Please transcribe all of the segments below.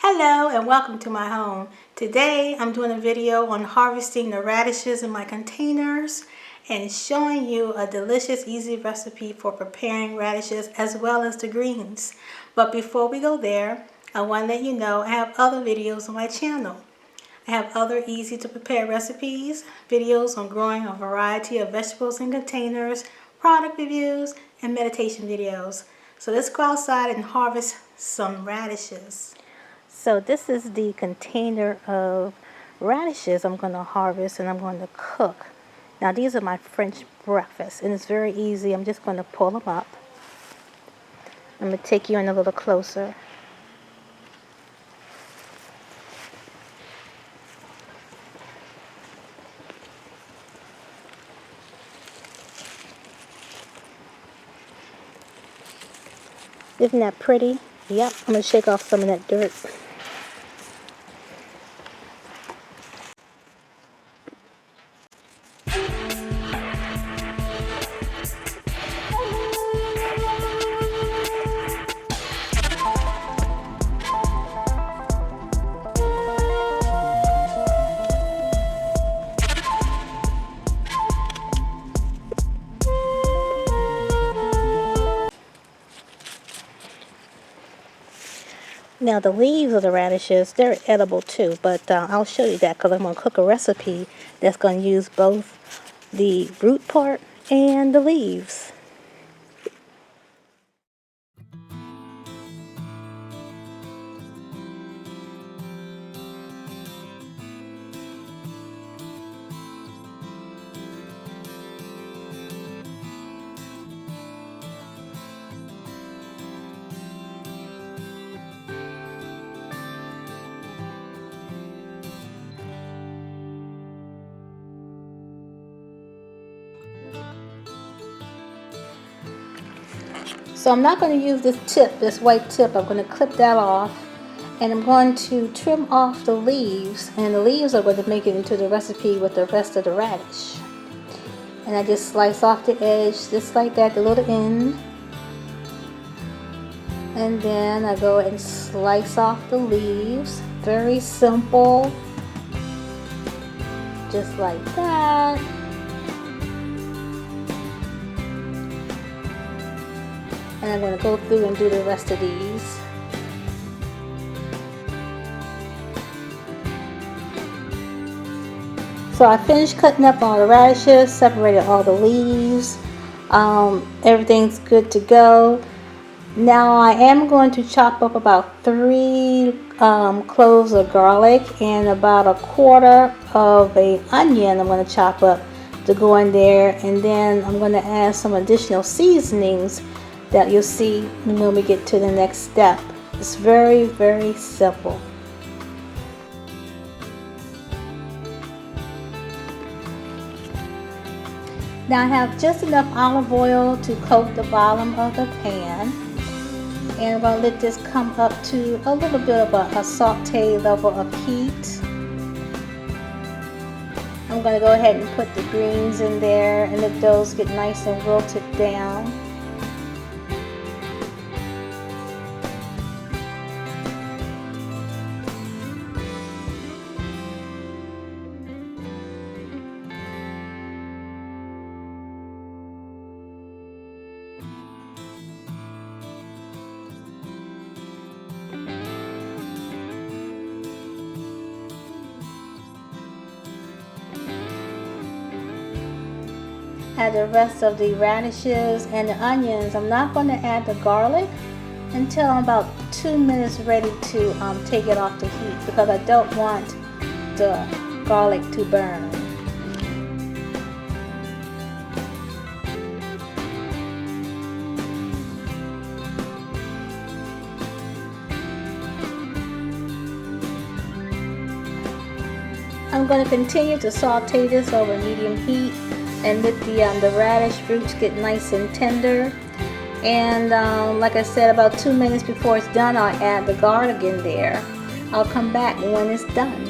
Hello and welcome to my home. Today I'm doing a video on harvesting the radishes in my containers and showing you a delicious, easy recipe for preparing radishes as well as the greens. But before we go there, I want to let you know I have other videos on my channel. I have other easy to prepare recipes, videos on growing a variety of vegetables in containers, product reviews, and meditation videos. So let's go outside and harvest some radishes. So this is the container of radishes I'm going to harvest and I'm going to cook. Now these are my French breakfast and it's very easy. I'm just going to pull them up. I'm going to take you in a little closer. Isn't that pretty? Yep, I'm going to shake off some of that dirt. Now the leaves of the radishes, they're edible too, but I'll show you that because I'm going to cook a recipe that's going to use both the root part and the leaves. So I'm not going to use this tip, this white tip. I'm going to clip that off and I'm going to trim off the leaves, and the leaves are going to make it into the recipe with the rest of the radish. And I just slice off the edge just like that, the little end, and then I go and slice off the leaves. Very simple, just like that. And I'm going to go through and do the rest of these. So I finished cutting up all the radishes, separated all the leaves. Everything's good to go. Now I am going to chop up about 3 cloves of garlic and about 1/4 of an onion I'm going to chop up to go in there, and then I'm going to add some additional seasonings that you'll see when we get to the next step. It's very, very simple. Now I have just enough olive oil to coat the bottom of the pan, and I'm going to let this come up to a little bit of a saute level of heat. I'm going to go ahead and put the greens in there and let those get nice and wilted down. Add the rest of the radishes and the onions. I'm not going to add the garlic until I'm about 2 minutes ready to take it off the heat, because I don't want the garlic to burn. I'm going to continue to saute this over medium heat and let the radish roots get nice and tender. And like I said, about 2 minutes before it's done, I'll add the garlic in there. I'll come back when it's done.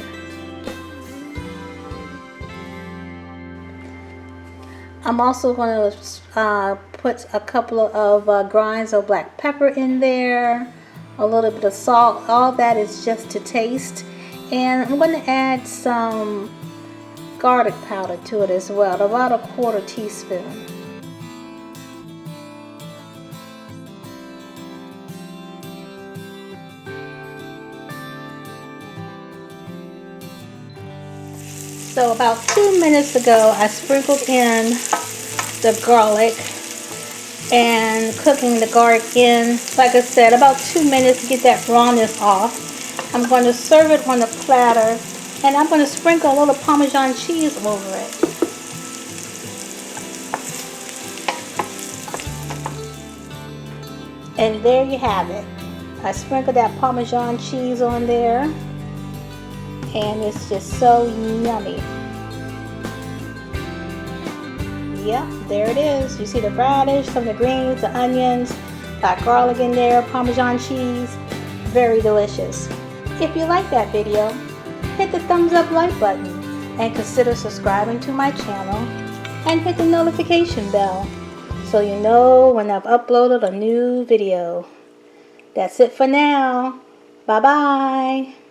I'm also going to put a couple of grinds of black pepper in there, a little bit of salt. All that is just to taste. And I'm going to add some garlic powder to it as well, about a 1/4 teaspoon. So about 2 minutes ago, I sprinkled in the garlic and cooking the garlic in, like I said, about 2 minutes to get that rawness off. I'm going to serve it on a platter, and I'm going to sprinkle a little Parmesan cheese over it. And there you have it. I sprinkled that Parmesan cheese on there, and it's just so yummy. Yep, there it is. You see the radish, some of the greens, the onions, got garlic in there, Parmesan cheese. Very delicious. If you like that video, hit the thumbs up like button and consider subscribing to my channel and hit the notification bell so you know when I've uploaded a new video. That's it for now. Bye bye.